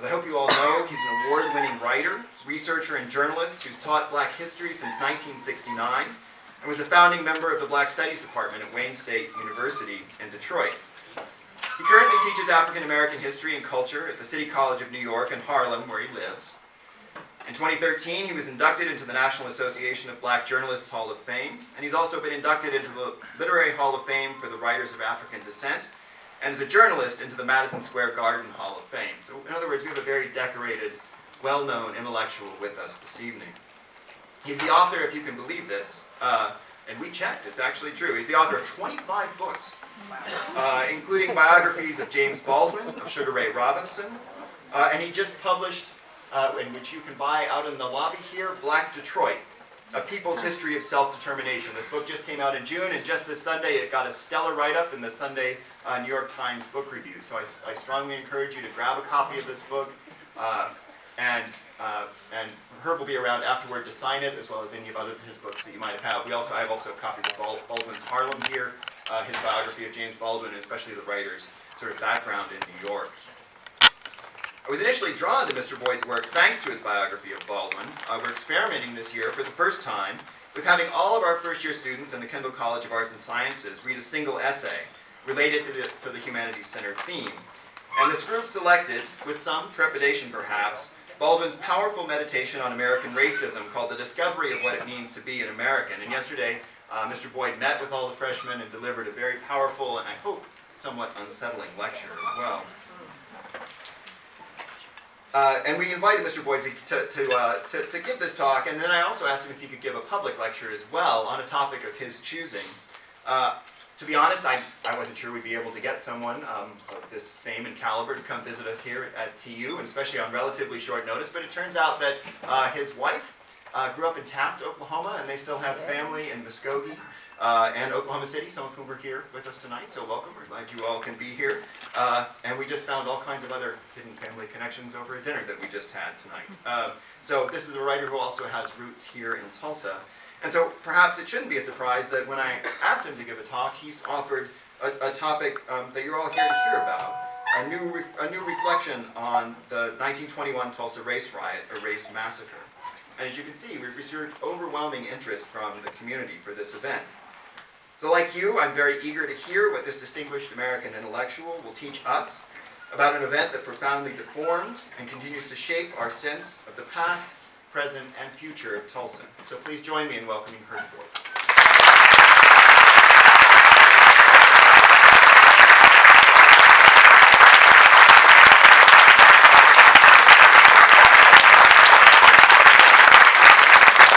As I hope you all know, he's an award-winning writer, researcher, and journalist who's taught Black history since 1969 and was a founding member of the Black Studies Department at Wayne State University in Detroit. He currently teaches African American history and culture at the City College of New York in Harlem, where he lives. In 2013, he was inducted into the National Association of Black Journalists Hall of Fame, and he's also been inducted into the Literary Hall of Fame for the Writers of African Descent, and as a journalist into the Madison Square Garden Hall of Fame. So in other words, we have a very decorated, well-known intellectual with us this evening. He's the author, if you can believe this, and we checked, it's actually true. He's the author of 25 books, including biographies of James Baldwin, of Sugar Ray Robinson, and he just published, in which you can buy out in the lobby here, Black Detroit, A People's History of Self-Determination. This book just came out in June, and just this Sunday it got a stellar write-up in the Sunday New York Times Book Review. So I strongly encourage you to grab a copy of this book, and Herb will be around afterward to sign it, as well as any of his books that you might have. I have also copies of Baldwin's Harlem here, his biography of James Baldwin, and especially the writer's sort of background in New York. I was initially drawn to Mr. Boyd's work thanks to his biography of Baldwin. We're experimenting this year for the first time with having all of our first-year students in the Kendall College of Arts and Sciences read a single essay related to the Humanities Center theme. And this group selected, with some trepidation perhaps, Baldwin's powerful meditation on American racism called The Discovery of What It Means to Be an American. And yesterday, Mr. Boyd met with all the freshmen and delivered a very powerful and I hope somewhat unsettling lecture as well. And we invited Mr. Boyd to give this talk, and then I also asked him if he could give a public lecture as well on a topic of his choosing. To be honest, I wasn't sure we'd be able to get someone of this fame and caliber to come visit us here at TU, and especially on relatively short notice, but it turns out that his wife grew up in Taft, Oklahoma, and they still have family in Muskogee and Oklahoma City, some of whom are here with us tonight, so welcome. We're glad you all can be here. And we just found all kinds of other hidden family connections over a dinner that we just had tonight. So this is a writer who also has roots here in Tulsa. And so perhaps it shouldn't be a surprise that when I asked him to give a talk, he's offered a topic that you're all here to hear about, a new reflection on the 1921 Tulsa Race Riot, a race massacre. And as you can see, we've received overwhelming interest from the community for this event. So like you, I'm very eager to hear what this distinguished American intellectual will teach us about an event that profoundly deformed and continues to shape our sense of the past, present, and future of Tulsa. So please join me in welcoming Herb Boyd.